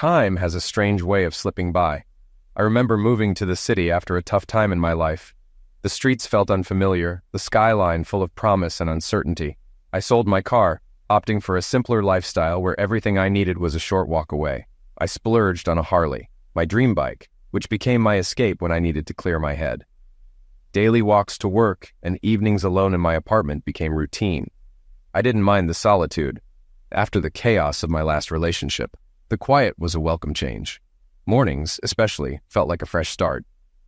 Time has a strange way of slipping by. I remember moving to the city after a tough time in my life. The streets felt unfamiliar, the skyline full of promise and uncertainty. I sold my car, opting for a simpler lifestyle where everything I needed was a short walk away. I splurged on a Harley, my dream bike, which became my escape when I needed to clear my head. Daily walks to work and evenings alone in my apartment became routine. I didn't mind the solitude. After the chaos of my last relationship, the quiet was a welcome change. Mornings, especially, felt like a fresh start.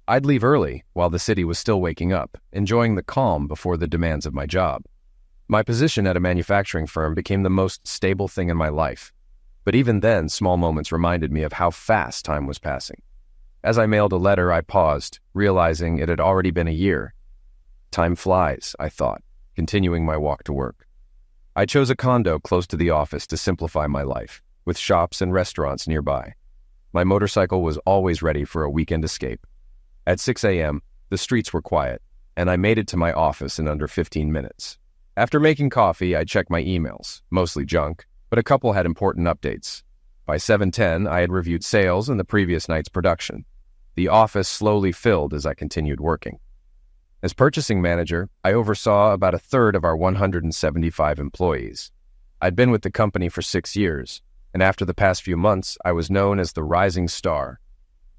I'd leave early while the city was still waking up, enjoying the calm before the demands of my job. My position at a manufacturing firm became the most stable thing in my life. But even then, small moments reminded me of how fast time was passing. As I mailed a letter, I paused, realizing it had already been a year. Time flies, I thought, continuing my walk to work. I chose a condo close to the office to simplify my life, with shops and restaurants nearby. My motorcycle was always ready for a weekend escape. At 6 a.m., the streets were quiet, and I made it to my office in under 15 minutes. After making coffee, I checked my emails, mostly junk, but a couple had important updates. By 7:10, I had reviewed sales and the previous night's production. The office slowly filled as I continued working. As purchasing manager, I oversaw about a third of our 175 employees. I'd been with the company for 6 years, and after the past few months, I was known as the rising star.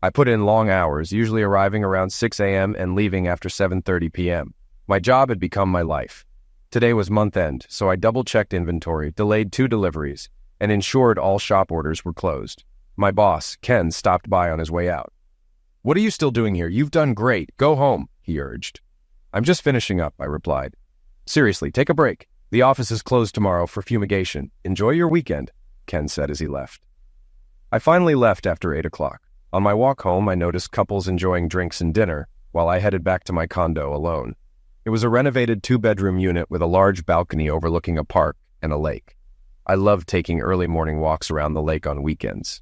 I put in long hours, usually arriving around 6 a.m. and leaving after 7:30 p.m. My job had become my life. Today was month end, so I double-checked inventory, delayed 2 deliveries, and ensured all shop orders were closed. My boss, Ken, stopped by on his way out. "What are you still doing here? You've done great. Go home," he urged. "I'm just finishing up," I replied. "Seriously, take a break. The office is closed tomorrow for fumigation. Enjoy your weekend," Ken said as he left. I finally left after 8 o'clock. On my walk home, I noticed couples enjoying drinks and dinner, while I headed back to my condo alone. It was a renovated 2-bedroom unit with a large balcony overlooking a park and a lake. I loved taking early morning walks around the lake on weekends.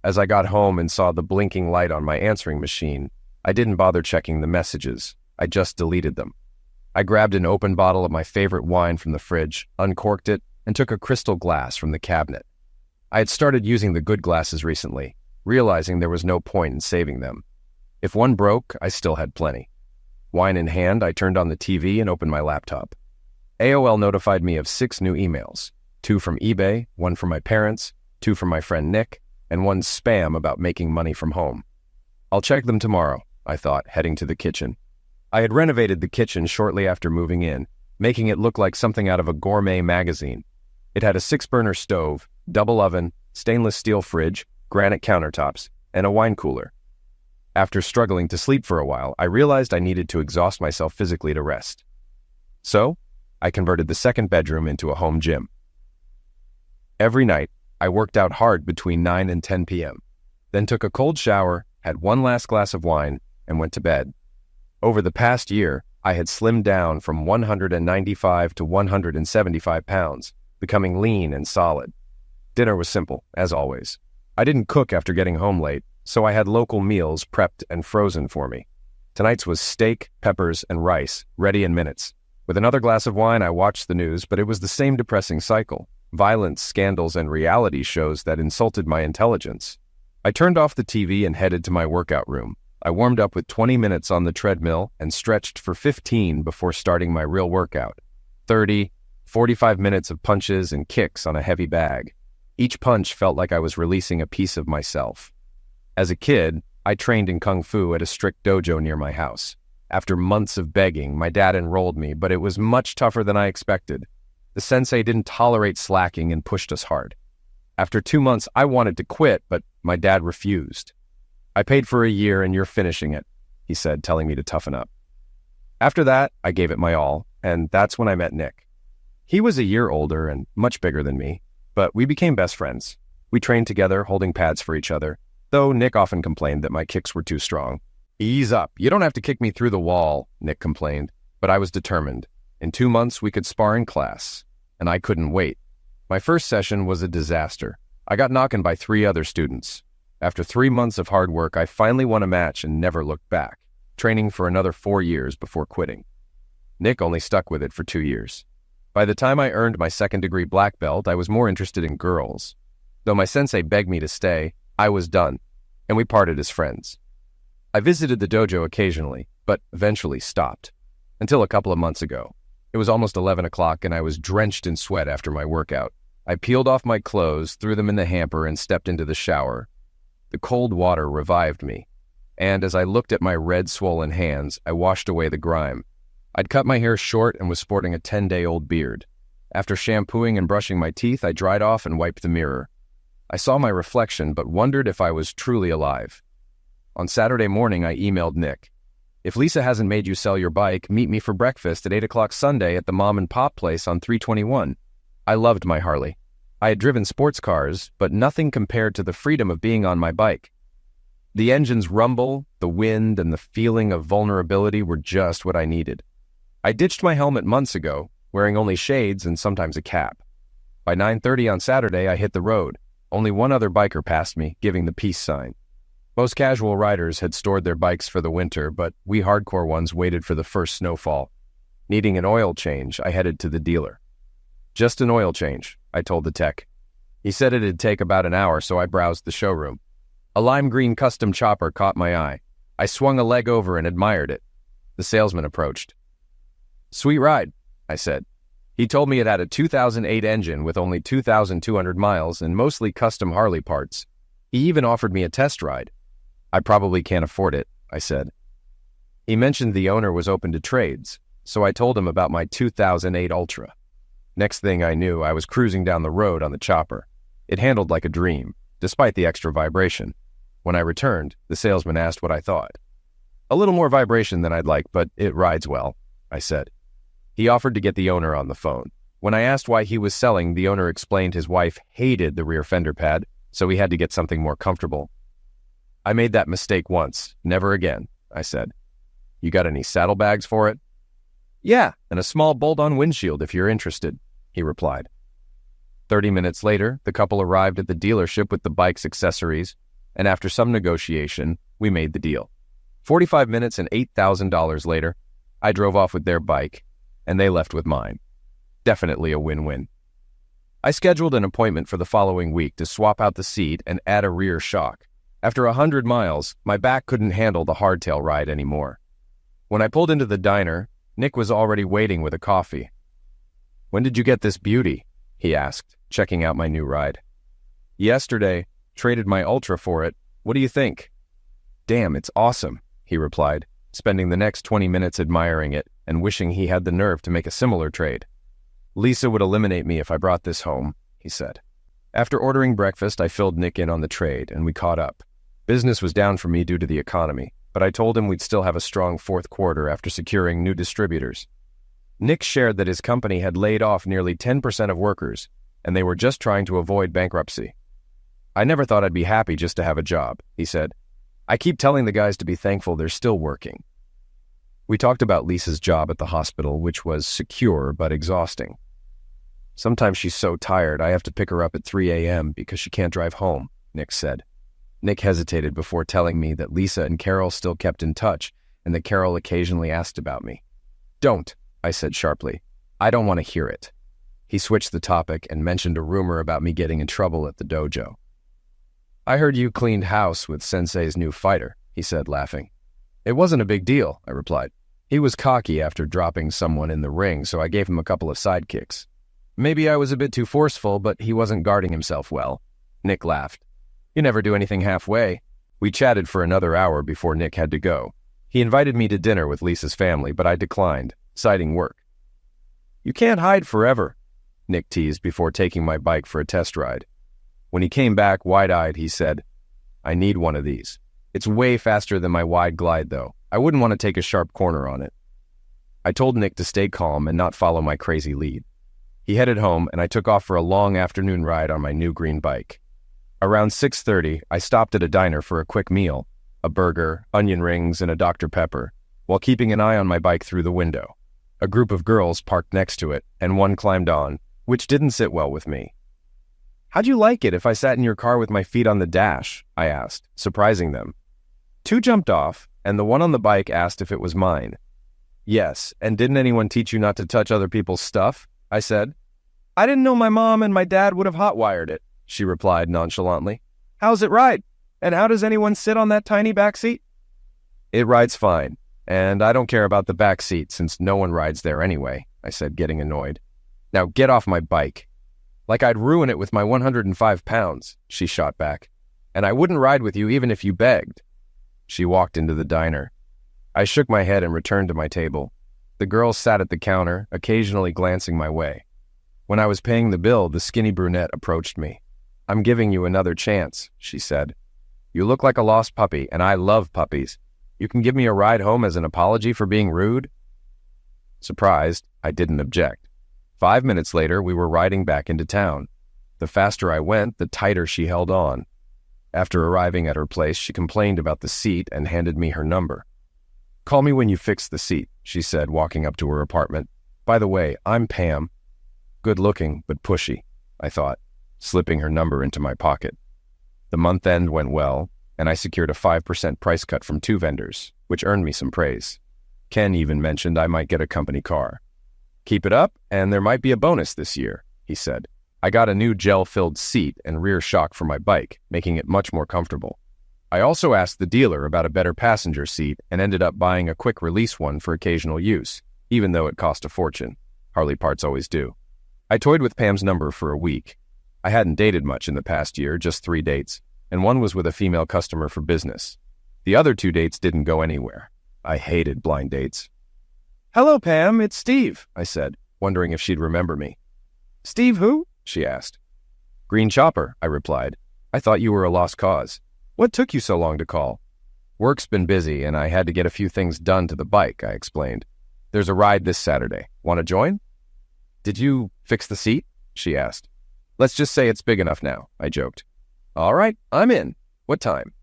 As I got home and saw the blinking light on my answering machine, I didn't bother checking the messages. I just deleted them. I grabbed an open bottle of my favorite wine from the fridge, uncorked it, and took a crystal glass from the cabinet. I had started using the good glasses recently, realizing there was no point in saving them. If one broke, I still had plenty. Wine in hand, I turned on the TV and opened my laptop. AOL notified me of 6 new emails, 2 from eBay, 1 from my parents, 2 from my friend Nick, and 1 spam about making money from home. I'll check them tomorrow, I thought, heading to the kitchen. I had renovated the kitchen shortly after moving in, making it look like something out of a gourmet magazine. It had a 6-burner stove, double oven, stainless steel fridge, granite countertops, and a wine cooler. After struggling to sleep for a while, I realized I needed to exhaust myself physically to rest. So, I converted the 2nd bedroom into a home gym. Every night, I worked out hard between 9 and 10 p.m., then took a cold shower, had 1 last glass of wine, and went to bed. Over the past year, I had slimmed down from 195 to 175 pounds, becoming lean and solid. Dinner was simple, as always. I didn't cook after getting home late, so I had local meals prepped and frozen for me. Tonight's was steak, peppers, and rice, ready in minutes. With another glass of wine, I watched the news, but it was the same depressing cycle. Violence, scandals, and reality shows that insulted my intelligence. I turned off the TV and headed to my workout room. I warmed up with 20 minutes on the treadmill and stretched for 15 before starting my real workout. 30, 45 minutes of punches and kicks on a heavy bag. Each punch felt like I was releasing a piece of myself. As a kid, I trained in Kung Fu at a strict dojo near my house. After months of begging, my dad enrolled me, but it was much tougher than I expected. The sensei didn't tolerate slacking and pushed us hard. After 2 months, I wanted to quit, but my dad refused. "I paid for a year and you're finishing it," he said, telling me to toughen up. After that, I gave it my all, and that's when I met Nick. He was a year older and much bigger than me, but we became best friends. We trained together, holding pads for each other, though Nick often complained that my kicks were too strong. "Ease up, you don't have to kick me through the wall," Nick complained, but I was determined. In 2 months, we could spar in class, and I couldn't wait. My first session was a disaster. I got knocked by 3 other students. After 3 months of hard work, I finally won a match and never looked back, training for another 4 years before quitting. Nick only stuck with it for 2 years. By the time I earned my 2nd-degree black belt, I was more interested in girls. Though my sensei begged me to stay, I was done, and we parted as friends. I visited the dojo occasionally, but eventually stopped. Until a couple of months ago. It was almost 11 o'clock and I was drenched in sweat after my workout. I peeled off my clothes, threw them in the hamper, and stepped into the shower. The cold water revived me, and as I looked at my red, swollen hands, I washed away the grime. I'd cut my hair short and was sporting a 10-day-old beard. After shampooing and brushing my teeth, I dried off and wiped the mirror. I saw my reflection, but wondered if I was truly alive. On Saturday morning, I emailed Nick. If Lisa hasn't made you sell your bike, meet me for breakfast at 8 o'clock Sunday at the mom and pop place on 321. I loved my Harley. I had driven sports cars, but nothing compared to the freedom of being on my bike. The engine's rumble, the wind, and the feeling of vulnerability were just what I needed. I ditched my helmet months ago, wearing only shades and sometimes a cap. By 9:30 on Saturday, I hit the road. Only one other biker passed me, giving the peace sign. Most casual riders had stored their bikes for the winter, but we hardcore ones waited for the first snowfall. Needing an oil change, I headed to the dealer. Just an oil change, I told the tech. He said it'd take about an hour, so I browsed the showroom. A lime green custom chopper caught my eye. I swung a leg over and admired it. The salesman approached. "Sweet ride," I said. He told me it had a 2008 engine with only 2,200 miles and mostly custom Harley parts. He even offered me a test ride. "I probably can't afford it," I said. He mentioned the owner was open to trades, so I told him about my 2008 Ultra. Next thing I knew, I was cruising down the road on the chopper. It handled like a dream, despite the extra vibration. When I returned, the salesman asked what I thought. "A little more vibration than I'd like, but it rides well," I said. He offered to get the owner on the phone. When I asked why he was selling, the owner explained his wife hated the rear fender pad, so he had to get something more comfortable. "I made that mistake once, never again," I said. "You got any saddlebags for it?" "Yeah, and a small bolt-on windshield if you're interested," he replied. 30 minutes later, the couple arrived at the dealership with the bike's accessories, and after some negotiation, we made the deal. 45 minutes and $8,000 later, I drove off with their bike, and they left with mine. Definitely a win-win. I scheduled an appointment for the following week to swap out the seat and add a rear shock. After 100 miles, my back couldn't handle the hardtail ride anymore. When I pulled into the diner, Nick was already waiting with a coffee. "When did you get this beauty?" he asked, checking out my new ride. "Yesterday. Traded my Ultra for it. What do you think?" "Damn, it's awesome," he replied, spending the next 20 minutes admiring it and wishing he had the nerve to make a similar trade. "Lisa would eliminate me if I brought this home," he said. After ordering breakfast, I filled Nick in on the trade, and we caught up. Business was down for me due to the economy, but I told him we'd still have a strong fourth quarter after securing new distributors. Nick shared that his company had laid off nearly 10% of workers, and they were just trying to avoid bankruptcy. "I never thought I'd be happy just to have a job," he said. "I keep telling the guys to be thankful they're still working." We talked about Lisa's job at the hospital, which was secure but exhausting. "Sometimes she's so tired I have to pick her up at 3 a.m. because she can't drive home," Nick said. Nick hesitated before telling me that Lisa and Carol still kept in touch and that Carol occasionally asked about me. "Don't," I said sharply. "I don't want to hear it." He switched the topic and mentioned a rumor about me getting in trouble at the dojo. "I heard you cleaned house with Sensei's new fighter," he said, laughing. "It wasn't a big deal," I replied. "He was cocky after dropping someone in the ring, so I gave him a couple of sidekicks. Maybe I was a bit too forceful, but he wasn't guarding himself well." Nick laughed. "You never do anything halfway." We chatted for another hour before Nick had to go. He invited me to dinner with Lisa's family, but I declined, citing work. "You can't hide forever," Nick teased before taking my bike for a test ride. When he came back wide-eyed, he said, "I need one of these. It's way faster than my wide glide, though. I wouldn't want to take a sharp corner on it." I told Nick to stay calm and not follow my crazy lead. He headed home, and I took off for a long afternoon ride on my new green bike. Around 6:30, I stopped at a diner for a quick meal, a burger, onion rings, and a Dr. Pepper, while keeping an eye on my bike through the window. A group of girls parked next to it, and one climbed on, which didn't sit well with me. "How'd you like it if I sat in your car with my feet on the dash?" I asked, surprising them. Two jumped off, and the one on the bike asked if it was mine. "Yes, and didn't anyone teach you not to touch other people's stuff?" I said. "I didn't know my mom and my dad would have hotwired it," she replied nonchalantly. "How's it ride?" And how does anyone sit on that tiny back seat? It rides fine, and I don't care about the back seat since no one rides there anyway, I said, getting annoyed. Now get off my bike. Like I'd ruin it with my 105 pounds, she shot back. And I wouldn't ride with you even if you begged. She walked into the diner. I shook my head and returned to my table. The girls sat at the counter, occasionally glancing my way. When I was paying the bill, the skinny brunette approached me. I'm giving you another chance, she said. You look like a lost puppy, and I love puppies. You can give me a ride home as an apology for being rude? Surprised, I didn't object. 5 minutes later, we were riding back into town. The faster I went, the tighter she held on. After arriving at her place, she complained about the seat and handed me her number. Call me when you fix the seat, she said, walking up to her apartment. By the way, I'm Pam. Good looking, but pushy, I thought, slipping her number into my pocket. The month end went well, and I secured a 5% price cut from 2 vendors, which earned me some praise. Ken even mentioned I might get a company car. Keep it up, and there might be a bonus this year, he said. I got a new gel-filled seat and rear shock for my bike, making it much more comfortable. I also asked the dealer about a better passenger seat and ended up buying a quick-release one for occasional use, even though it cost a fortune. Harley parts always do. I toyed with Pam's number for a week. I hadn't dated much in the past year, just 3 dates, and one was with a female customer for business. The other 2 dates didn't go anywhere. I hated blind dates. Hello, Pam, it's Steve, I said, wondering if she'd remember me. Steve who? She asked. Green Chopper, I replied. I thought you were a lost cause. What took you so long to call? Work's been busy, and I had to get a few things done to the bike, I explained. There's a ride this Saturday. Want to join? Did you fix the seat? She asked. Let's just say it's big enough now, I joked. All right, I'm in. What time?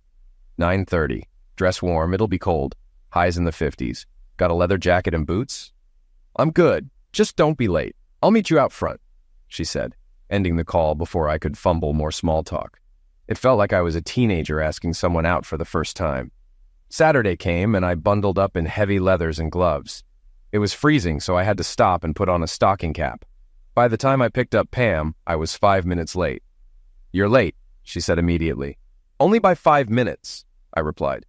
9:30. Dress warm, it'll be cold. Highs in the 50s. Got a leather jacket and boots? I'm good. Just don't be late. I'll meet you out front, she said, ending the call before I could fumble more small talk. It felt like I was a teenager asking someone out for the first time. Saturday came, and I bundled up in heavy leathers and gloves. It was freezing, so I had to stop and put on a stocking cap. By the time I picked up Pam, I was 5 minutes late. You're late, she said immediately. Only by 5 minutes, I replied.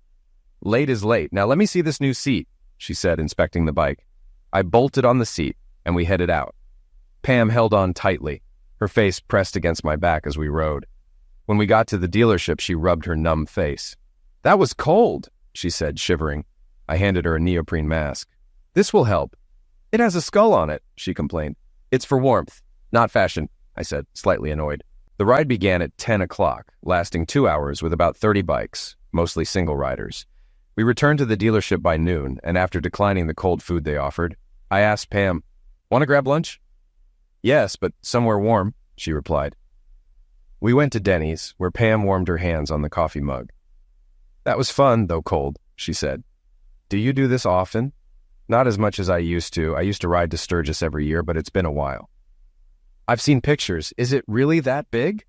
Late is late. Now let me see this new seat, she said, inspecting the bike. I bolted on the seat, and we headed out. Pam held on tightly, her face pressed against my back as we rode. When we got to the dealership, she rubbed her numb face. That was cold, she said, shivering. I handed her a neoprene mask. This will help. It has a skull on it, she complained. It's for warmth, not fashion, I said, slightly annoyed. The ride began at 10 o'clock, lasting 2 hours with about 30 bikes, mostly single riders. We returned to the dealership by noon, and after declining the cold food they offered, I asked Pam, Want to grab lunch? Yes, but somewhere warm, she replied. We went to Denny's, where Pam warmed her hands on the coffee mug. That was fun, though cold, she said. Do you do this often? Not as much as I used to. I used to ride to Sturgis every year, but it's been a while. I've seen pictures. Is it really that big?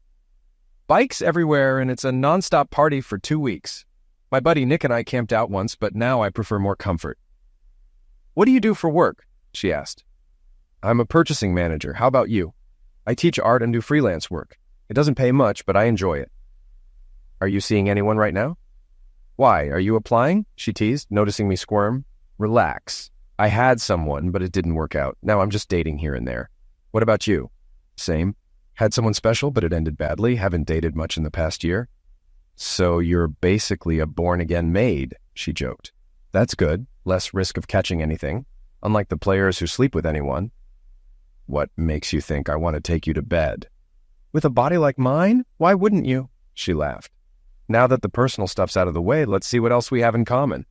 Bikes everywhere, and it's a nonstop party for 2 weeks. My buddy Nick and I camped out once, but now I prefer more comfort. What do you do for work? She asked. I'm a purchasing manager. How about you? I teach art and do freelance work. It doesn't pay much, but I enjoy it. Are you seeing anyone right now? Why, are you applying? She teased, noticing me squirm. Relax. I had someone, but it didn't work out. Now I'm just dating here and there. What about you? Same. Had someone special, but it ended badly. Haven't dated much in the past year. So you're basically a born-again maid, she joked. That's good. Less risk of catching anything. Unlike the players who sleep with anyone. What makes you think I want to take you to bed? With a body like mine? Why wouldn't you? She laughed. Now that the personal stuff's out of the way, let's see what else we have in common.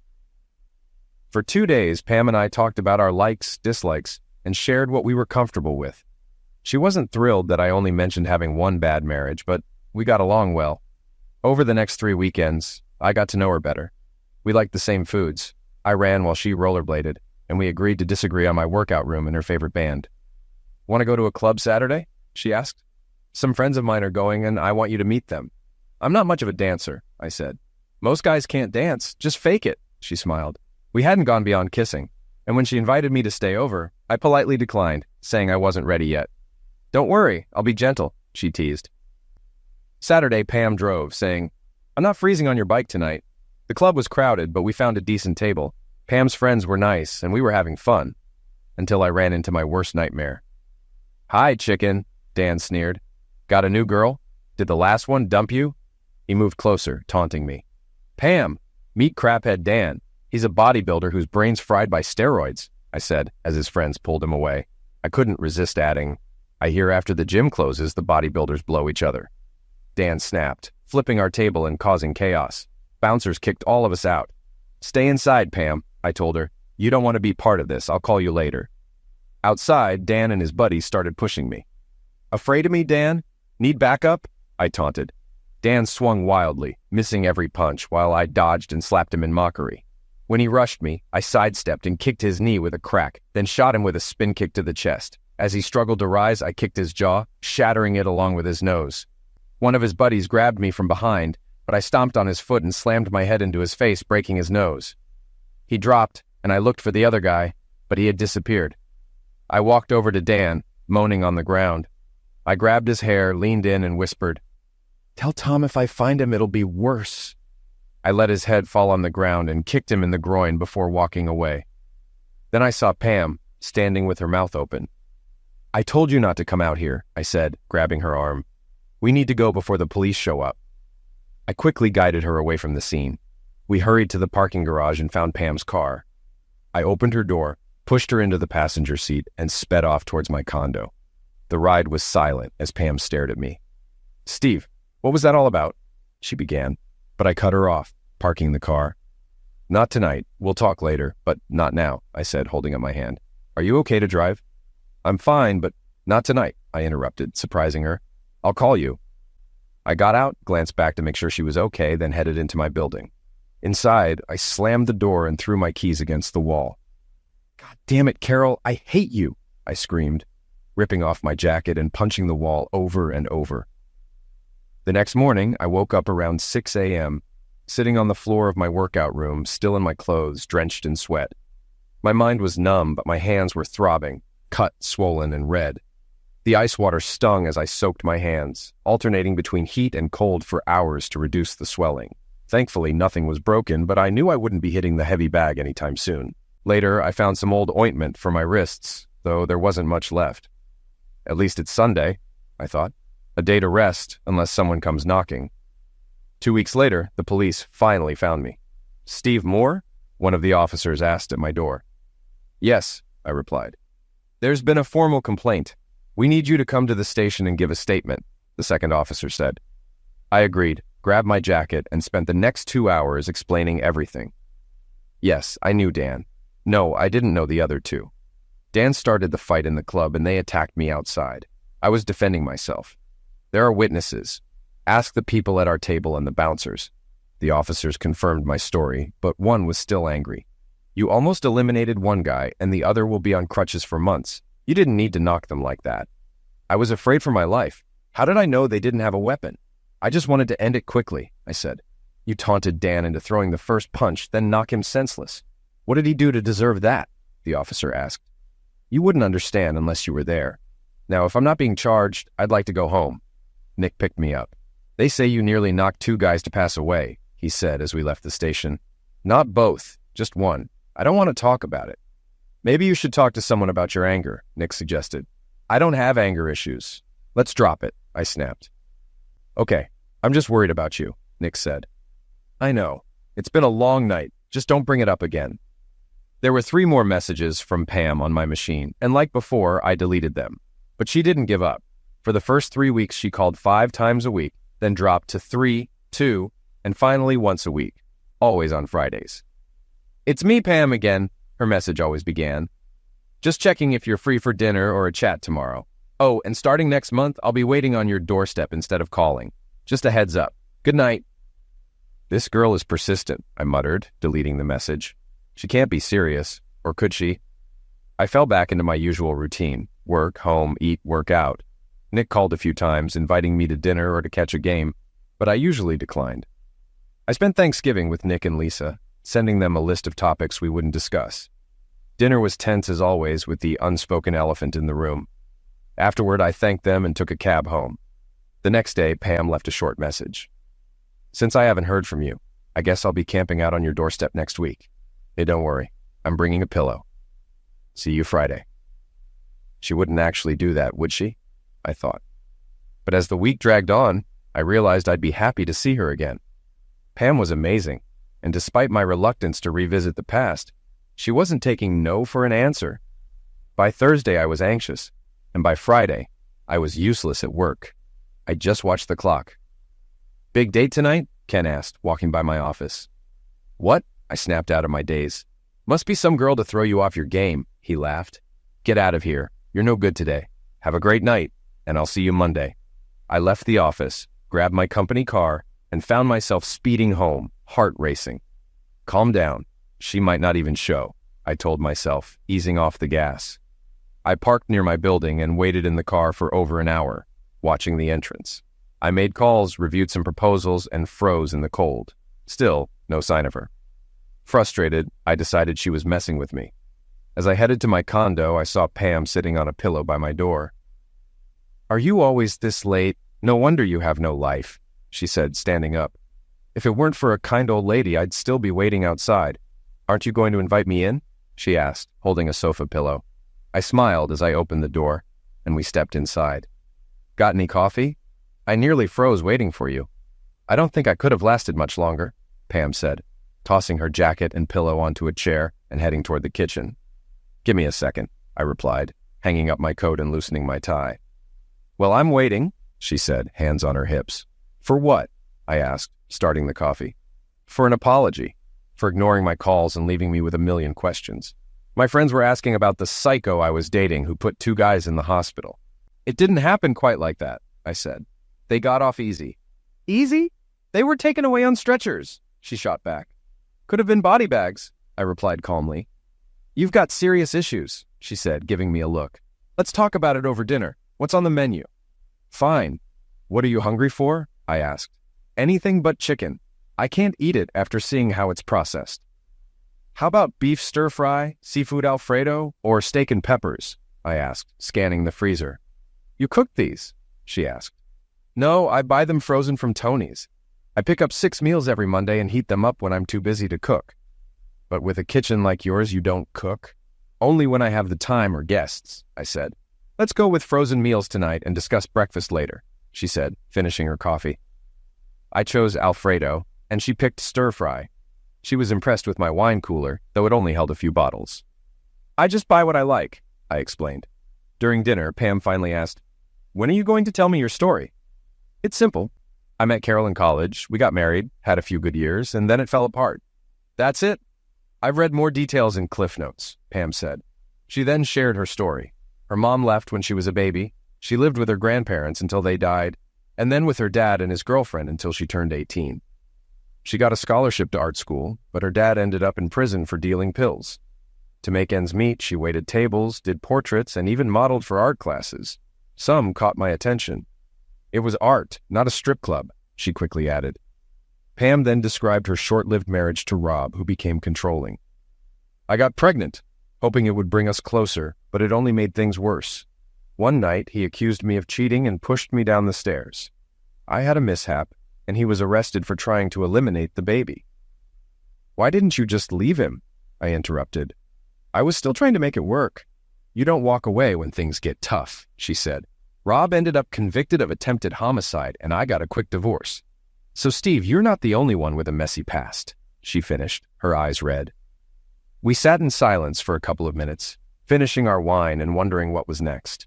For 2 days, Pam and I talked about our likes, dislikes, and shared what we were comfortable with. She wasn't thrilled that I only mentioned having one bad marriage, but we got along well. Over the next 3 weekends, I got to know her better. We liked the same foods. I ran while she rollerbladed, and we agreed to disagree on my workout room and her favorite band. Want to go to a club Saturday? She asked. Some friends of mine are going, and I want you to meet them. I'm not much of a dancer, I said. Most guys can't dance, just fake it, she smiled. We hadn't gone beyond kissing, and when she invited me to stay over, I politely declined, saying I wasn't ready yet. Don't worry, I'll be gentle, she teased. Saturday, Pam drove, saying, I'm not freezing on your bike tonight. The club was crowded, but we found a decent table. Pam's friends were nice, and we were having fun. Until I ran into my worst nightmare. Hi, chicken, Dan sneered. Got a new girl? Did the last one dump you? He moved closer, taunting me. Pam, meet craphead Dan. He's a bodybuilder whose brain's fried by steroids, I said, as his friends pulled him away. I couldn't resist adding, I hear after the gym closes, the bodybuilders blow each other. Dan snapped, flipping our table and causing chaos. Bouncers kicked all of us out. Stay inside, Pam, I told her. You don't want to be part of this. I'll call you later. Outside, Dan and his buddies started pushing me. Afraid of me, Dan? Need backup? I taunted. Dan swung wildly, missing every punch, while I dodged and slapped him in mockery. When he rushed me, I sidestepped and kicked his knee with a crack, then shot him with a spin kick to the chest. As he struggled to rise, I kicked his jaw, shattering it along with his nose. One of his buddies grabbed me from behind, but I stomped on his foot and slammed my head into his face, breaking his nose. He dropped, and I looked for the other guy, but he had disappeared. I walked over to Dan, moaning on the ground. I grabbed his hair, leaned in, and whispered, "Tell Tom if I find him, it'll be worse." I let his head fall on the ground and kicked him in the groin before walking away. Then I saw Pam, standing with her mouth open. "I told you not to come out here," I said, grabbing her arm. "We need to go before the police show up." I quickly guided her away from the scene. We hurried to the parking garage and found Pam's car. I opened her door, pushed her into the passenger seat, and sped off towards my condo. The ride was silent as Pam stared at me. "Steve, what was that all about?" she began, but I cut her off, parking the car. "Not tonight. We'll talk later, but not now," I said, holding up my hand. "Are you okay to drive?" "I'm fine, but not tonight," I interrupted, surprising her. "I'll call you." I got out, glanced back to make sure she was okay, then headed into my building. Inside, I slammed the door and threw my keys against the wall. "God damn it, Carol, I hate you," I screamed, ripping off my jacket and punching the wall over and over. The next morning, I woke up around 6 a.m., sitting on the floor of my workout room, still in my clothes, drenched in sweat. My mind was numb, but my hands were throbbing, cut, swollen, and red. The ice water stung as I soaked my hands, alternating between heat and cold for hours to reduce the swelling. Thankfully, nothing was broken, but I knew I wouldn't be hitting the heavy bag anytime soon. Later, I found some old ointment for my wrists, though there wasn't much left. At least it's Sunday, I thought. A day to rest, unless someone comes knocking. 2 weeks later, the police finally found me. "Steve Moore?" one of the officers asked at my door. "Yes," I replied. "There's been a formal complaint. We need you to come to the station and give a statement," the second officer said. I agreed, grabbed my jacket, and spent the next 2 hours explaining everything. Yes, I knew Dan. No, I didn't know the other two. Dan started the fight in the club and they attacked me outside. I was defending myself. "There are witnesses. Ask the people at our table and the bouncers." The officers confirmed my story, but one was still angry. "You almost eliminated one guy and the other will be on crutches for months. You didn't need to knock them like that." I was afraid for my life. How did I know they didn't have a weapon? "I just wanted to end it quickly," I said. "You taunted Dan into throwing the first punch, then knock him senseless. What did he do to deserve that?" the officer asked. "You wouldn't understand unless you were there. Now, if I'm not being charged, I'd like to go home." Nick picked me up. "They say you nearly knocked 2 guys to pass away," he said as we left the station. "Not both, just one. I don't want to talk about it." "Maybe you should talk to someone about your anger," Nick suggested. "I don't have anger issues. Let's drop it," I snapped. "Okay, I'm just worried about you," Nick said. "I know. It's been a long night. Just don't bring it up again." There were 3 more messages from Pam on my machine, and like before, I deleted them. But she didn't give up. For the first 3 weeks, she called 5 times a week, then dropped to 3, 2, and finally once a week, always on Fridays. "It's me, Pam, again," her message always began. "Just checking if you're free for dinner or a chat tomorrow. Oh, and starting next month, I'll be waiting on your doorstep instead of calling. Just a heads up. Good night." "This girl is persistent," I muttered, deleting the message. She can't be serious, or could she? I fell back into my usual routine. Work, home, eat, work out. Nick called a few times, inviting me to dinner or to catch a game, but I usually declined. I spent Thanksgiving with Nick and Lisa, sending them a list of topics we wouldn't discuss. Dinner was tense as always, with the unspoken elephant in the room. Afterward, I thanked them and took a cab home. The next day, Pam left a short message. Since I haven't heard from you, I guess I'll be camping out on your doorstep next week. Hey, don't worry. I'm bringing a pillow. See you Friday. She wouldn't actually do that, would she? I thought. But as the week dragged on, I realized I'd be happy to see her again. Pam was amazing, and despite my reluctance to revisit the past, she wasn't taking no for an answer. By Thursday, I was anxious, and by Friday, I was useless at work. I just watched the clock. Big date tonight? Ken asked, walking by my office. What? I snapped out of my daze. Must be some girl to throw you off your game, he laughed. Get out of here. You're no good today. Have a great night, and I'll see you Monday. I left the office, grabbed my company car, and found myself speeding home, heart racing. Calm down. She might not even show, I told myself, easing off the gas. I parked near my building and waited in the car for over an hour, watching the entrance. I made calls, reviewed some proposals, and froze in the cold. Still, no sign of her. Frustrated, I decided she was messing with me. As I headed to my condo, I saw Pam sitting on a pillow by my door. Are you always this late? No wonder you have no life, she said, standing up. If it weren't for a kind old lady, I'd still be waiting outside. Aren't you going to invite me in? She asked, holding a sofa pillow. I smiled as I opened the door, and we stepped inside. Got any coffee? I nearly froze waiting for you. I don't think I could have lasted much longer, Pam said, tossing her jacket and pillow onto a chair and heading toward the kitchen. Give me a second, I replied, hanging up my coat and loosening my tie. Well, I'm waiting, she said, hands on her hips. For what? I asked, starting the coffee. For an apology, for ignoring my calls and leaving me with a million questions. My friends were asking about the psycho I was dating who put 2 guys in the hospital. It didn't happen quite like that, I said. They got off easy. Easy? They were taken away on stretchers, she shot back. Could have been body bags, I replied calmly. You've got serious issues, she said, giving me a look. Let's talk about it over dinner. What's on the menu? Fine. What are you hungry for? I asked. Anything but chicken. I can't eat it after seeing how it's processed. How about beef stir-fry, seafood Alfredo, or steak and peppers? I asked, scanning the freezer. You cook these? She asked. No, I buy them frozen from Tony's. I pick up 6 meals every Monday and heat them up when I'm too busy to cook. But with a kitchen like yours, you don't cook? Only when I have the time or guests, I said. Let's go with frozen meals tonight and discuss breakfast later, she said, finishing her coffee. I chose Alfredo, and she picked stir-fry. She was impressed with my wine cooler, though it only held a few bottles. I just buy what I like, I explained. During dinner, Pam finally asked, When are you going to tell me your story? It's simple. I met Carol in college, we got married, had a few good years, and then it fell apart. That's it. I've read more details in Cliff Notes, Pam said. She then shared her story. Her mom left when she was a baby, she lived with her grandparents until they died, and then with her dad and his girlfriend until she turned 18. She got a scholarship to art school, but her dad ended up in prison for dealing pills. To make ends meet, she waited tables, did portraits, and even modeled for art classes. Some caught my attention. It was art, not a strip club, she quickly added. Pam then described her short-lived marriage to Rob, who became controlling. I got pregnant, hoping it would bring us closer, but it only made things worse. One night, he accused me of cheating and pushed me down the stairs. I had a mishap, and he was arrested for trying to eliminate the baby. Why didn't you just leave him? I interrupted. I was still trying to make it work. You don't walk away when things get tough, she said. Rob ended up convicted of attempted homicide, and I got a quick divorce. So, Steve, you're not the only one with a messy past, she finished, her eyes red. We sat in silence for a couple of minutes, finishing our wine and wondering what was next.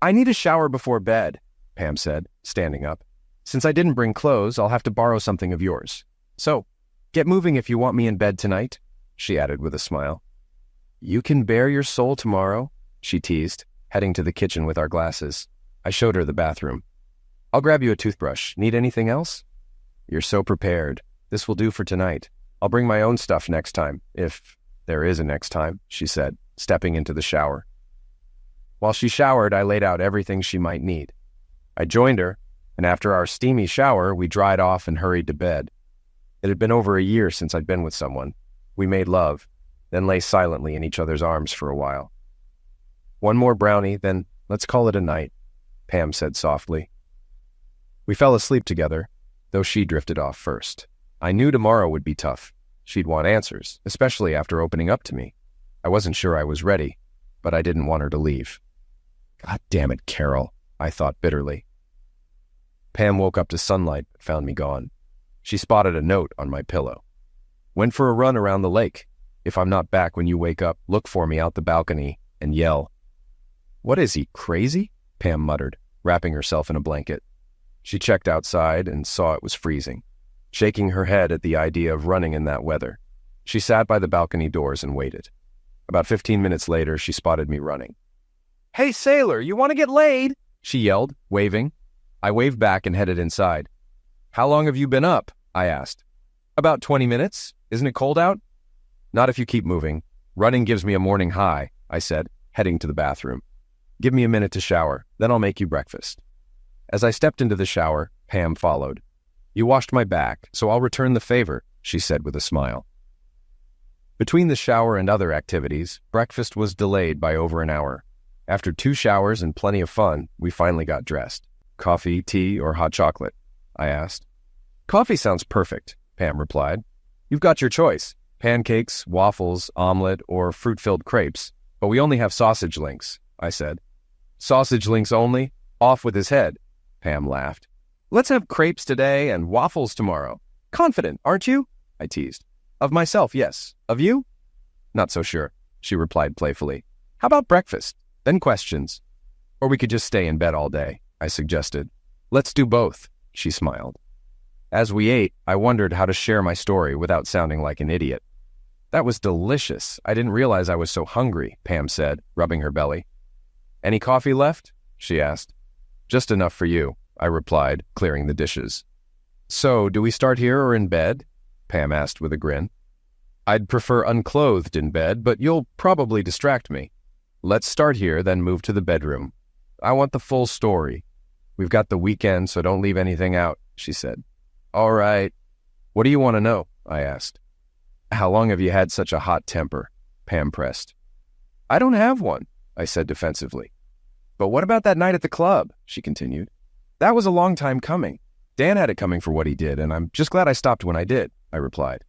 I need a shower before bed, Pam said, standing up. Since I didn't bring clothes, I'll have to borrow something of yours. So, get moving if you want me in bed tonight, she added with a smile. You can bare your soul tomorrow, she teased, heading to the kitchen with our glasses. I showed her the bathroom. I'll grab you a toothbrush. Need anything else? You're so prepared. This will do for tonight. I'll bring my own stuff next time, if there is a next time, she said, stepping into the shower. While she showered, I laid out everything she might need. I joined her, and after our steamy shower, we dried off and hurried to bed. It had been over a year since I'd been with someone. We made love, then lay silently in each other's arms for a while. One more brownie, then let's call it a night, Pam said softly. We fell asleep together, though she drifted off first. I knew tomorrow would be tough. She'd want answers, especially after opening up to me. I wasn't sure I was ready, but I didn't want her to leave. God damn it, Carol, I thought bitterly. Pam woke up to sunlight but found me gone. She spotted a note on my pillow. Went for a run around the lake. If I'm not back when you wake up, look for me out the balcony and yell. What is he, crazy? Pam muttered, wrapping herself in a blanket. She checked outside and saw it was freezing, shaking her head at the idea of running in that weather. She sat by the balcony doors and waited. About 15 minutes later, she spotted me running. Hey, sailor, you want to get laid? She yelled, waving. I waved back and headed inside. How long have you been up? I asked. About 20 minutes. Isn't it cold out? Not if you keep moving. Running gives me a morning high, I said, heading to the bathroom. Give me a minute to shower, then I'll make you breakfast. As I stepped into the shower, Pam followed. You washed my back, so I'll return the favor, she said with a smile. Between the shower and other activities, breakfast was delayed by over an hour. After 2 showers and plenty of fun, we finally got dressed. Coffee, tea, or hot chocolate? I asked. Coffee sounds perfect, Pam replied. You've got your choice. Pancakes, waffles, omelet, or fruit-filled crepes. But we only have sausage links, I said. Sausage links only? Off with his head, Pam laughed. Let's have crepes today and waffles tomorrow. Confident, aren't you? I teased. Of myself, yes. Of you? Not so sure, she replied playfully. How about breakfast? Then questions. Or we could just stay in bed all day, I suggested. Let's do both, she smiled. As we ate, I wondered how to share my story without sounding like an idiot. That was delicious. I didn't realize I was so hungry, Pam said, rubbing her belly. Any coffee left? She asked. Just enough for you, I replied, clearing the dishes. So, do we start here or in bed? Pam asked with a grin. I'd prefer unclothed in bed, but you'll probably distract me. Let's start here, then move to the bedroom. I want the full story. We've got the weekend, so don't leave anything out, she said. All right. What do you want to know? I asked. How long have you had such a hot temper? Pam pressed. I don't have one, I said defensively. But what about that night at the club? She continued. That was a long time coming. Dan had it coming for what he did, and I'm just glad I stopped when I did, I replied.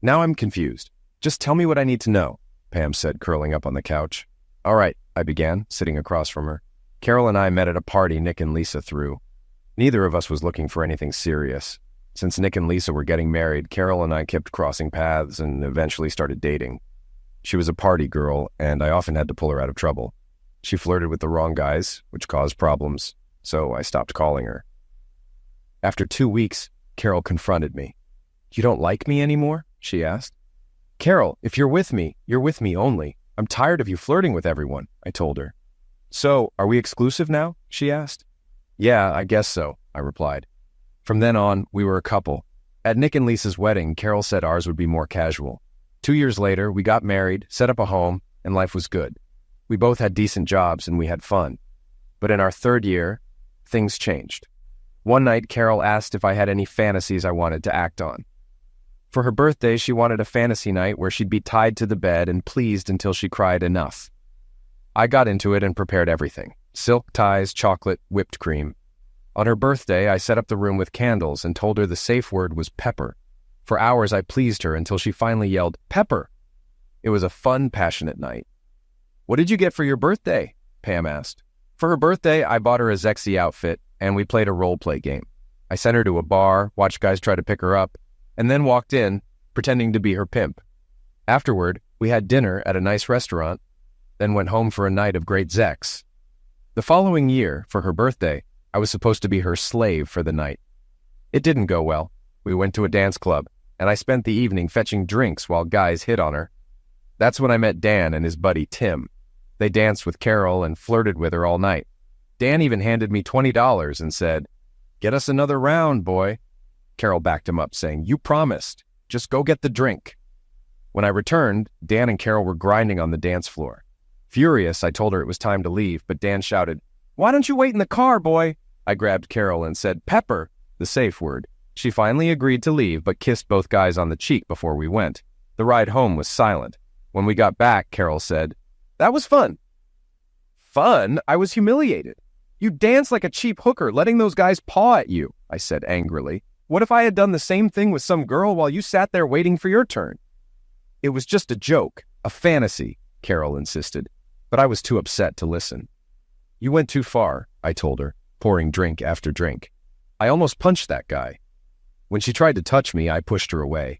Now I'm confused. Just tell me what I need to know, Pam said, curling up on the couch. All right, I began, sitting across from her. Carol and I met at a party Nick and Lisa threw. Neither of us was looking for anything serious. Since Nick and Lisa were getting married, Carol and I kept crossing paths and eventually started dating. She was a party girl, and I often had to pull her out of trouble. She flirted with the wrong guys, which caused problems, so I stopped calling her. After 2 weeks, Carol confronted me. You don't like me anymore? She asked. Carol, if you're with me only. I'm tired of you flirting with everyone, I told her. So, are we exclusive now? She asked. Yeah, I guess so, I replied. From then on, we were a couple. At Nick and Lisa's wedding, Carol said ours would be more casual. 2 years later, we got married, set up a home, and life was good. We both had decent jobs and we had fun. But in our 3rd year, things changed. One night, Carol asked if I had any fantasies I wanted to act on. For her birthday, she wanted a fantasy night where she'd be tied to the bed and pleased until she cried enough. I got into it and prepared everything. Silk ties, chocolate, whipped cream. On her birthday, I set up the room with candles and told her the safe word was pepper. For hours, I pleased her until she finally yelled, Pepper! It was a fun, passionate night. What did you get for your birthday? Pam asked. For her birthday, I bought her a Zexy outfit, and we played a role-play game. I sent her to a bar, watched guys try to pick her up, and then walked in, pretending to be her pimp. Afterward, we had dinner at a nice restaurant, then went home for a night of great Zex. The following year, for her birthday, I was supposed to be her slave for the night. It didn't go well. We went to a dance club, and I spent the evening fetching drinks while guys hit on her. That's when I met Dan and his buddy Tim. They danced with Carol and flirted with her all night. Dan even handed me $20 and said, Get us another round, boy. Carol backed him up, saying, You promised. Just go get the drink. When I returned, Dan and Carol were grinding on the dance floor. Furious, I told her it was time to leave, but Dan shouted, Why don't you wait in the car, boy? I grabbed Carol and said, Pepper, the safe word. She finally agreed to leave, but kissed both guys on the cheek before we went. The ride home was silent. When we got back, Carol said, That was fun. Fun? I was humiliated. You danced like a cheap hooker, letting those guys paw at you, I said angrily. What if I had done the same thing with some girl while you sat there waiting for your turn? It was just a joke, a fantasy, Carol insisted, but I was too upset to listen. You went too far, I told her, pouring drink after drink. I almost punched that guy. When she tried to touch me, I pushed her away.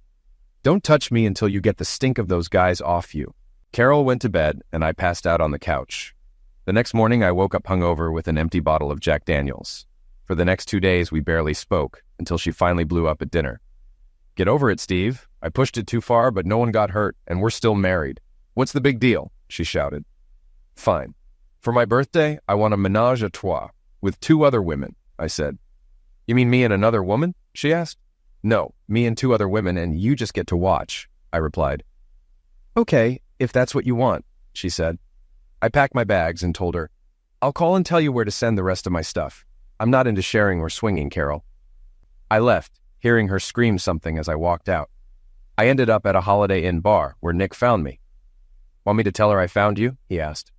Don't touch me until you get the stink of those guys off you. Carol went to bed, and I passed out on the couch. The next morning, I woke up hungover with an empty bottle of Jack Daniels. For the next 2 days, we barely spoke, until she finally blew up at dinner. Get over it, Steve. I pushed it too far, but no one got hurt, and we're still married. What's the big deal? She shouted. Fine. For my birthday, I want a ménage à trois, with 2 other women, I said. You mean me and another woman? She asked. No, me and 2 other women, and you just get to watch, I replied. Okay, if that's what you want, she said. I packed my bags and told her, I'll call and tell you where to send the rest of my stuff. I'm not into sharing or swinging, Carol. I left, hearing her scream something as I walked out. I ended up at a Holiday Inn bar where Nick found me. Want me to tell her I found you? He asked.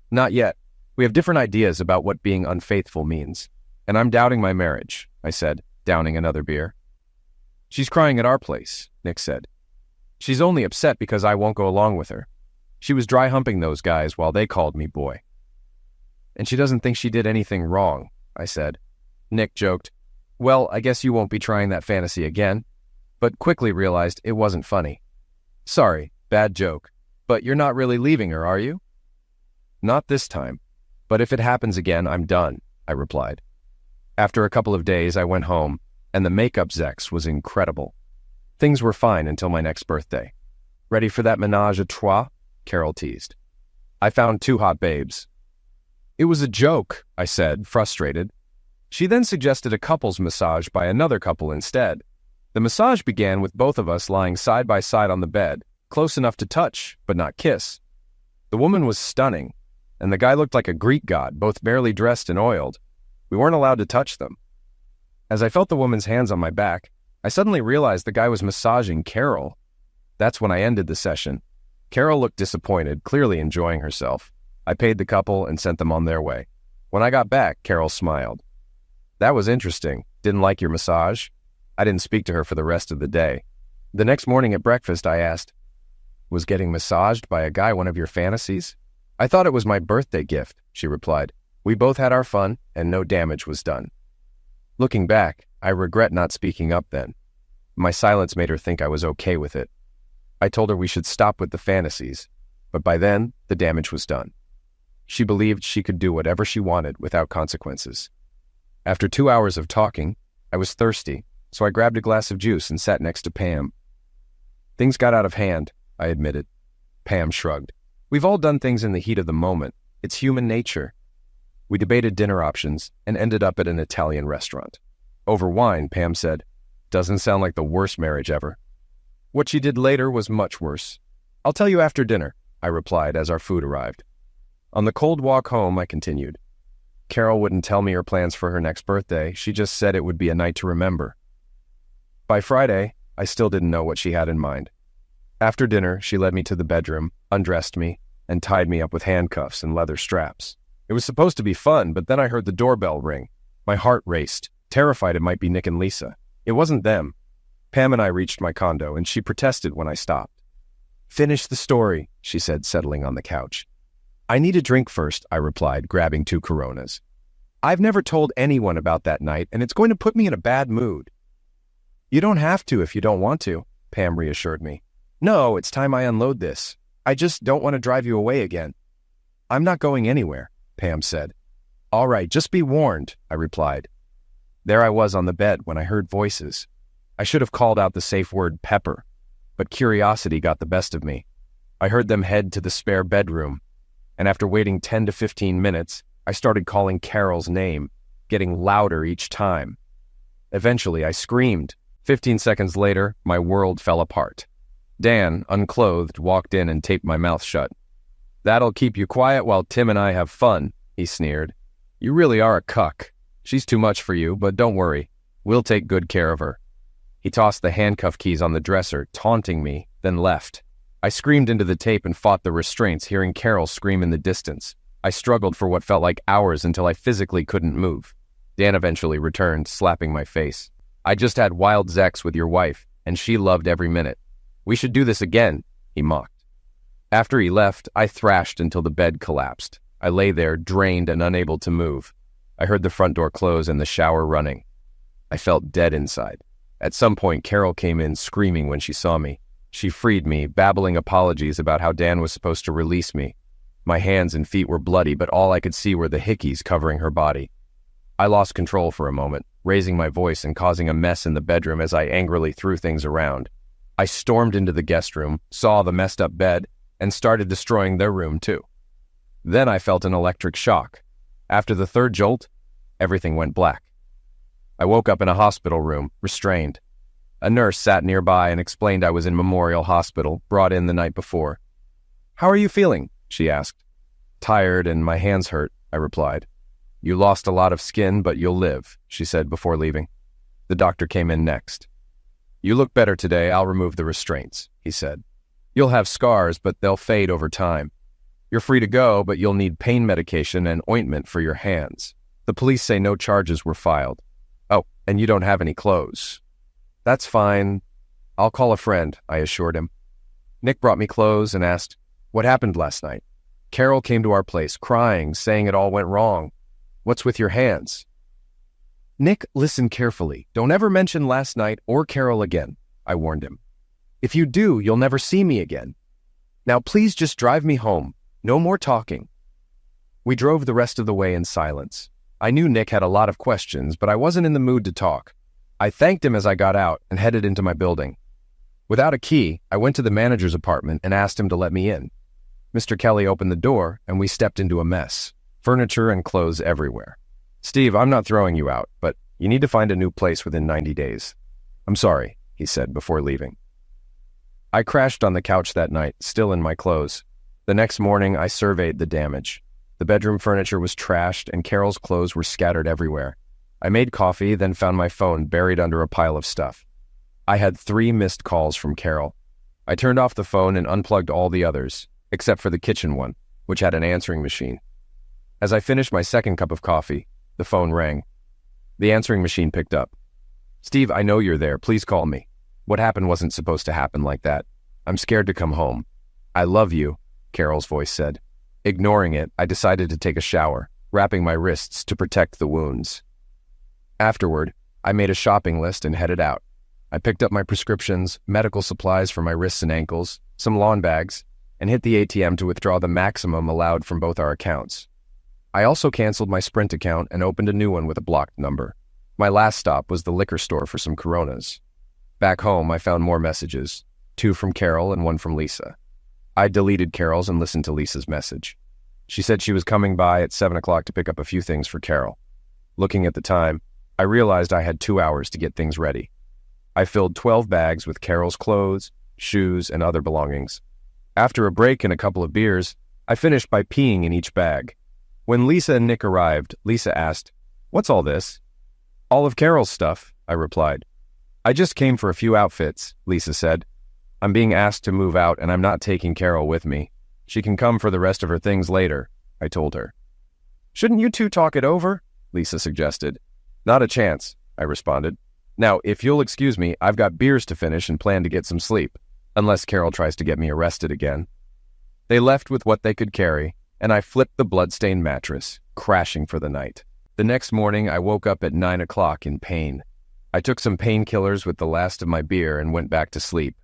Not yet. We have different ideas about what being unfaithful means. And I'm doubting my marriage, I said, downing another beer. She's crying at our place, Nick said. She's only upset because I won't go along with her. She was dry humping those guys while they called me boy. And she doesn't think she did anything wrong, I said. Nick joked, well, I guess you won't be trying that fantasy again, but quickly realized it wasn't funny. Sorry, bad joke, but you're not really leaving her, are you? Not this time, but if it happens again, I'm done, I replied. After a couple of days, I went home, and the makeup Zex was incredible. Things were fine until my next birthday. Ready for that ménage à trois? Carol teased. I found 2 hot babes. It was a joke, I said, frustrated. She then suggested a couples massage by another couple instead. The massage began with both of us lying side by side on the bed, close enough to touch, but not kiss. The woman was stunning, and the guy looked like a Greek god, both barely dressed and oiled. We weren't allowed to touch them. As I felt the woman's hands on my back, I suddenly realized the guy was massaging Carol. That's when I ended the session. Carol looked disappointed, clearly enjoying herself. I paid the couple and sent them on their way. When I got back, Carol smiled. That was interesting. Didn't like your massage? I didn't speak to her for the rest of the day. The next morning at breakfast, I asked, was getting massaged by a guy one of your fantasies? I thought it was my birthday gift, she replied. We both had our fun, and no damage was done. Looking back, I regret not speaking up then. My silence made her think I was okay with it. I told her we should stop with the fantasies, but by then, the damage was done. She believed she could do whatever she wanted without consequences. After 2 hours of talking, I was thirsty, so I grabbed a glass of juice and sat next to Pam. Things got out of hand, I admitted. Pam shrugged. We've all done things in the heat of the moment. It's human nature. We debated dinner options and ended up at an Italian restaurant. Over wine, Pam said, doesn't sound like the worst marriage ever. What she did later was much worse. I'll tell you after dinner, I replied as our food arrived. On the cold walk home, I continued. Carol wouldn't tell me her plans for her next birthday. She just said it would be a night to remember. By Friday, I still didn't know what she had in mind. After dinner, she led me to the bedroom, undressed me, and tied me up with handcuffs and leather straps. It was supposed to be fun, but then I heard the doorbell ring. My heart raced, terrified it might be Nick and Lisa. It wasn't them. Pam and I reached my condo, and she protested when I stopped. Finish the story, she said, settling on the couch. I need a drink first, I replied, grabbing 2 Coronas. I've never told anyone about that night, and it's going to put me in a bad mood. You don't have to if you don't want to, Pam reassured me. No, it's time I unload this. I just don't want to drive you away again. I'm not going anywhere, Pam said. All right, just be warned, I replied. There I was on the bed when I heard voices. I should have called out the safe word pepper, but curiosity got the best of me. I heard them head to the spare bedroom, and after waiting 10 to 15 minutes, I started calling Carol's name, getting louder each time. Eventually, I screamed. 15 seconds later, my world fell apart. Dan, unclothed, walked in and taped my mouth shut. That'll keep you quiet while Tim and I have fun, he sneered. You really are a cuck. She's too much for you, but don't worry. We'll take good care of her. He tossed the handcuff keys on the dresser, taunting me, then left. I screamed into the tape and fought the restraints, hearing Carol scream in the distance. I struggled for what felt like hours until I physically couldn't move. Dan eventually returned, slapping my face. I just had wild sex with your wife, and she loved every minute. We should do this again, he mocked. After he left, I thrashed until the bed collapsed. I lay there, drained and unable to move. I heard the front door close and the shower running. I felt dead inside. At some point, Carol came in screaming when she saw me. She freed me, babbling apologies about how Dan was supposed to release me. My hands and feet were bloody, but all I could see were the hickeys covering her body. I lost control for a moment, raising my voice and causing a mess in the bedroom as I angrily threw things around. I stormed into the guest room, saw the messed up bed, and started destroying their room too. Then I felt an electric shock. After the third jolt, everything went black. I woke up in a hospital room, restrained. A nurse sat nearby and explained I was in Memorial Hospital, brought in the night before. "How are you feeling?" she asked. "Tired and my hands hurt," I replied. "You lost a lot of skin, but you'll live," she said before leaving. The doctor came in next. "You look better today. I'll remove the restraints," he said. "You'll have scars, but they'll fade over time. You're free to go, but you'll need pain medication and ointment for your hands. The police say no charges were filed. Oh, and you don't have any clothes." "That's fine. I'll call a friend," I assured him. Nick brought me clothes and asked, "What happened last night?" "Carol came to our place, crying, saying it all went wrong. What's with your hands?" "Nick, listen carefully. Don't ever mention last night or Carol again," I warned him. "If you do, you'll never see me again. Now please just drive me home. No more talking." We drove the rest of the way in silence. I knew Nick had a lot of questions, but I wasn't in the mood to talk. I thanked him as I got out and headed into my building. Without a key, I went to the manager's apartment and asked him to let me in. Mr. Kelly opened the door, and we stepped into a mess. Furniture and clothes everywhere. "Steve, I'm not throwing you out, but you need to find a new place within 90 days. "I'm sorry," he said before leaving. I crashed on the couch that night, still in my clothes. The next morning, I surveyed the damage. The bedroom furniture was trashed, and Carol's clothes were scattered everywhere. I made coffee, then found my phone buried under a pile of stuff. I had 3 missed calls from Carol. I turned off the phone and unplugged all the others, except for the kitchen one, which had an answering machine. As I finished my second cup of coffee, the phone rang. The answering machine picked up. "Steve, I know you're there. Please call me. What happened wasn't supposed to happen like that. I'm scared to come home." "I love you," Carol's voice said. Ignoring it, I decided to take a shower, wrapping my wrists to protect the wounds. Afterward, I made a shopping list and headed out. I picked up my prescriptions, medical supplies for my wrists and ankles, some lawn bags, and hit the ATM to withdraw the maximum allowed from both our accounts. I also canceled my Sprint account and opened a new one with a blocked number. My last stop was the liquor store for some Coronas. Back home, I found more messages, 2 from Carol and 1 from Lisa. I deleted Carol's and listened to Lisa's message. She said she was coming by at 7 o'clock to pick up a few things for Carol. Looking at the time, I realized I had 2 hours to get things ready. I filled 12 bags with Carol's clothes, shoes, and other belongings. After a break and a couple of beers, I finished by peeing in each bag. When Lisa and Nick arrived, Lisa asked, "What's all this?" "All of Carol's stuff," I replied. "I just came for a few outfits," Lisa said. "I'm being asked to move out and I'm not taking Carol with me. She can come for the rest of her things later," I told her. "Shouldn't you two talk it over?" Lisa suggested. "Not a chance," I responded. "Now, if you'll excuse me, I've got beers to finish and plan to get some sleep, unless Carol tries to get me arrested again." They left with what they could carry, and I flipped the bloodstained mattress, crashing for the night. The next morning, I woke up at 9 o'clock in pain. I took some painkillers with the last of my beer and went back to sleep.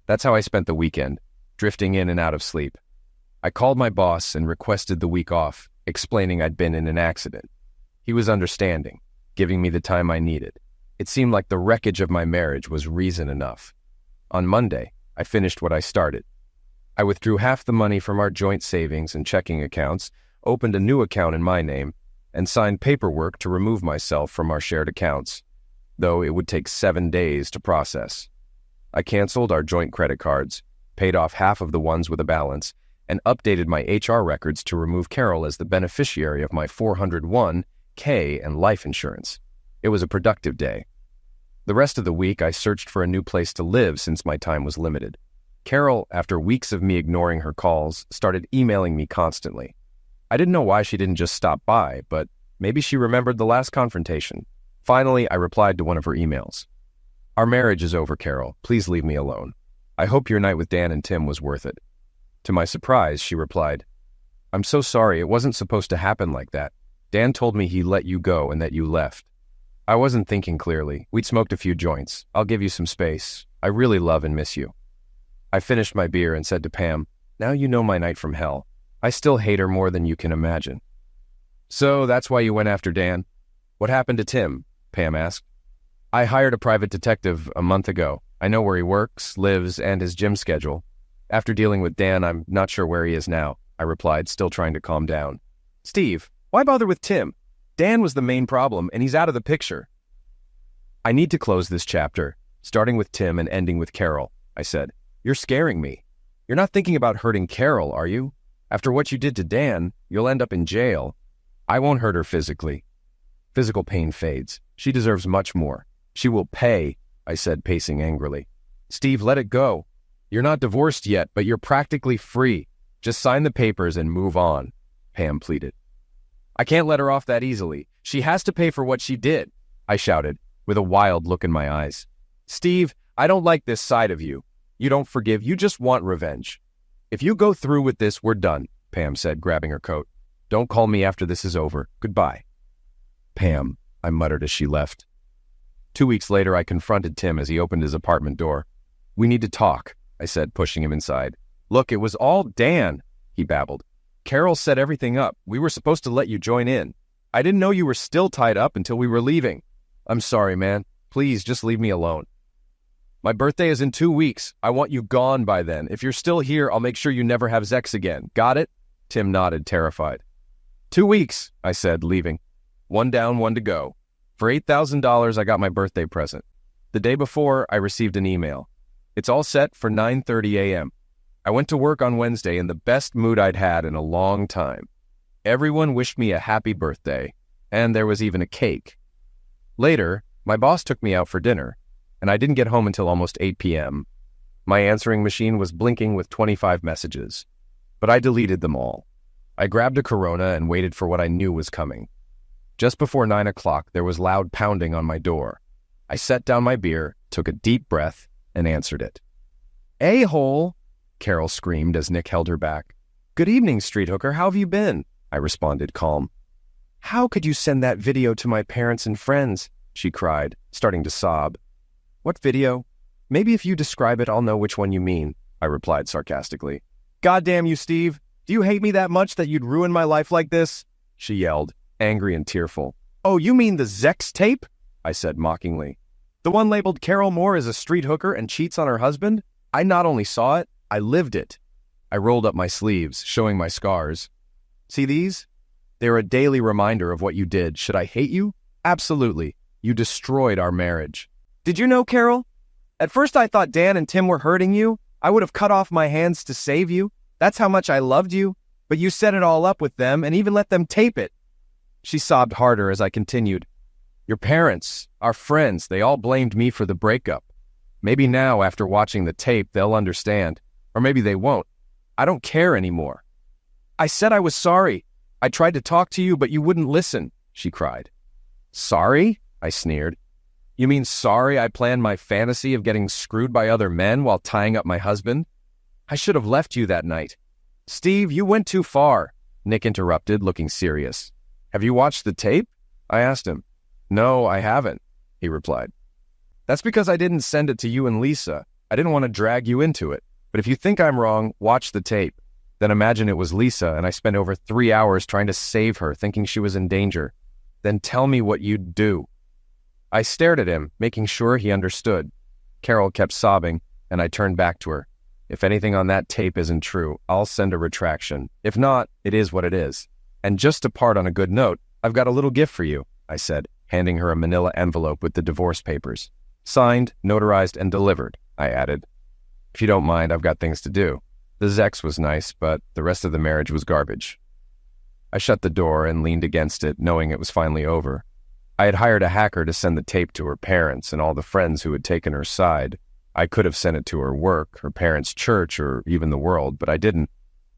That's how I spent the weekend, drifting in and out of sleep. I called my boss and requested the week off, explaining I'd been in an accident. He was understanding, giving me the time I needed. It seemed like the wreckage of my marriage was reason enough. On Monday, I finished what I started. I withdrew half the money from our joint savings and checking accounts, opened a new account in my name, and signed paperwork to remove myself from our shared accounts, though it would take 7 days to process. I canceled our joint credit cards, paid off half of the ones with a balance, and updated my HR records to remove Carol as the beneficiary of my 401(k) and life insurance. It was a productive day. The rest of the week, I searched for a new place to live since my time was limited. Carol, after weeks of me ignoring her calls, started emailing me constantly. I didn't know why she didn't just stop by, but maybe she remembered the last confrontation. Finally, I replied to one of her emails. Our marriage is over, Carol. Please leave me alone. I hope your night with Dan and Tim was worth it. To my surprise, she replied, I'm so sorry, it wasn't supposed to happen like that. Dan told me he let you go and that you left. I wasn't thinking clearly. We'd smoked a few joints. I'll give you some space. I really love and miss you. I finished my beer and said to Pam, now you know my night from hell. I still hate her more than you can imagine. So that's why you went after Dan? What happened to Tim? Pam asked. I hired a private detective a month ago. I know where he works, lives, and his gym schedule. After dealing with Dan, I'm not sure where he is now, I replied, still trying to calm down. Steve, why bother with Tim? Dan was the main problem, and he's out of the picture. I need to close this chapter, starting with Tim and ending with Carol, I said. You're scaring me. You're not thinking about hurting Carol, are you? After what you did to Dan, you'll end up in jail. I won't hurt her physically. Physical pain fades. She deserves much more. She will pay, I said, pacing angrily. Steve, let it go. You're not divorced yet, but you're practically free. Just sign the papers and move on, Pam pleaded. I can't let her off that easily. She has to pay for what she did, I shouted, with a wild look in my eyes. Steve, I don't like this side of you. You don't forgive, you just want revenge. If you go through with this, we're done, Pam said, grabbing her coat. Don't call me after this is over. Goodbye. Pam, I muttered as she left. 2 weeks later, I confronted Tim as he opened his apartment door. We need to talk, I said, pushing him inside. Look, it was all Dan, he babbled. Carol set everything up. We were supposed to let you join in. I didn't know you were still tied up until we were leaving. I'm sorry, man. Please, just leave me alone. My birthday is in 2 weeks. I want you gone by then. If you're still here, I'll make sure you never have sex again. Got it? Tim nodded, terrified. 2 weeks, I said, leaving. One down, one to go. For $8,000, I got my birthday present. The day before, I received an email. It's all set for 9:30 a.m. I went to work on Wednesday in the best mood I'd had in a long time. Everyone wished me a happy birthday, and there was even a cake. Later, my boss took me out for dinner, and I didn't get home until almost 8 p.m. My answering machine was blinking with 25 messages, but I deleted them all. I grabbed a Corona and waited for what I knew was coming. Just before 9 o'clock, there was loud pounding on my door. I set down my beer, took a deep breath, and answered it. A-hole, Carol screamed as Nick held her back. Good evening, street hooker. How have you been? I responded, calm. How could you send that video to my parents and friends? She cried, starting to sob. What video? Maybe if you describe it, I'll know which one you mean, I replied sarcastically. Goddamn you, Steve. Do you hate me that much that you'd ruin my life like this? She yelled, angry and tearful. Oh, you mean the Zex tape? I said mockingly. The one labeled Carol Moore as a street hooker and cheats on her husband? I not only saw it, I lived it. I rolled up my sleeves, showing my scars. See these? They're a daily reminder of what you did. Should I hate you? Absolutely. You destroyed our marriage. Did you know, Carol? At first I thought Dan and Tim were hurting you. I would have cut off my hands to save you. That's how much I loved you. But you set it all up with them and even let them tape it. She sobbed harder as I continued. Your parents, our friends, they all blamed me for the breakup. Maybe now, after watching the tape, they'll understand. Or maybe they won't. I don't care anymore. I said I was sorry. I tried to talk to you, but you wouldn't listen, she cried. Sorry? I sneered. You mean sorry I planned my fantasy of getting screwed by other men while tying up my husband? I should have left you that night. Steve, you went too far, Nick interrupted, looking serious. Have you watched the tape? I asked him. No, I haven't, he replied. That's because I didn't send it to you and Lisa. I didn't want to drag you into it. But if you think I'm wrong, watch the tape. Then imagine it was Lisa and I spent over 3 hours trying to save her, thinking she was in danger. Then tell me what you'd do. I stared at him, making sure he understood. Carol kept sobbing, and I turned back to her. If anything on that tape isn't true, I'll send a retraction. If not, it is what it is. And just to part on a good note, I've got a little gift for you, I said, handing her a manila envelope with the divorce papers. Signed, notarized, and delivered, I added. If you don't mind, I've got things to do. The Zex was nice, but the rest of the marriage was garbage. I shut the door and leaned against it, knowing it was finally over. I had hired a hacker to send the tape to her parents and all the friends who had taken her side. I could have sent it to her work, her parents' church, or even the world, but I didn't.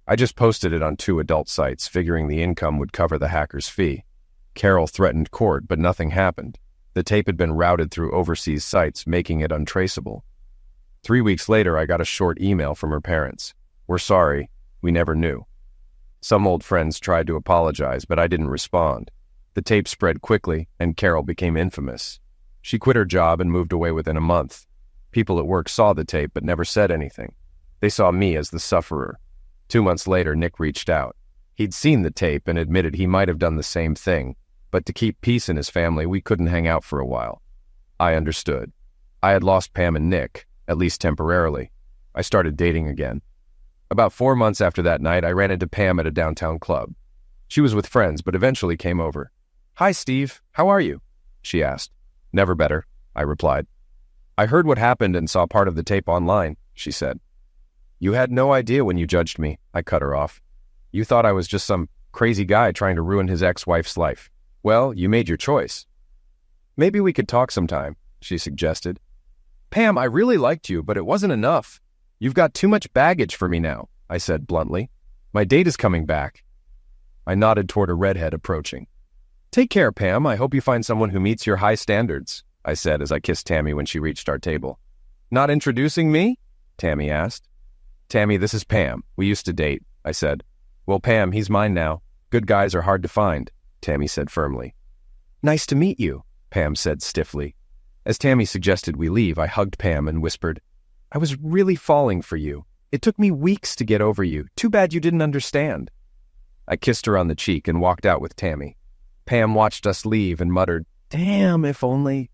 I just posted it on 2 adult sites, figuring the income would cover the hacker's fee. Carol threatened court, but nothing happened. The tape had been routed through overseas sites, making it untraceable. 3 weeks later, I got a short email from her parents. "We're sorry. We never knew." Some old friends tried to apologize, but I didn't respond. The tape spread quickly, and Carol became infamous. She quit her job and moved away within a month. People at work saw the tape but never said anything. They saw me as the sufferer. 2 months later, Nick reached out. He'd seen the tape and admitted he might have done the same thing, but to keep peace in his family, we couldn't hang out for a while. I understood. I had lost Pam and Nick, at least temporarily. I started dating again. About 4 months after that night, I ran into Pam at a downtown club. She was with friends, but eventually came over. "Hi, Steve. How are you?" she asked. "Never better," I replied. "I heard what happened and saw part of the tape online," she said. "You had no idea when you judged me," I cut her off. "You thought I was just some crazy guy trying to ruin his ex-wife's life. Well, you made your choice." "Maybe we could talk sometime," she suggested. "Pam, I really liked you, but it wasn't enough. You've got too much baggage for me now," I said bluntly. "My date is coming back." I nodded toward a redhead approaching. "Take care, Pam. I hope you find someone who meets your high standards," I said as I kissed Tammy when she reached our table. "Not introducing me?" Tammy asked. "Tammy, this is Pam. We used to date," I said. "Well, Pam, he's mine now. Good guys are hard to find," Tammy said firmly. "Nice to meet you," Pam said stiffly. As Tammy suggested we leave, I hugged Pam and whispered, "I was really falling for you. It took me weeks to get over you. Too bad you didn't understand." I kissed her on the cheek and walked out with Tammy. Pam watched us leave and muttered, "Damn, if only..."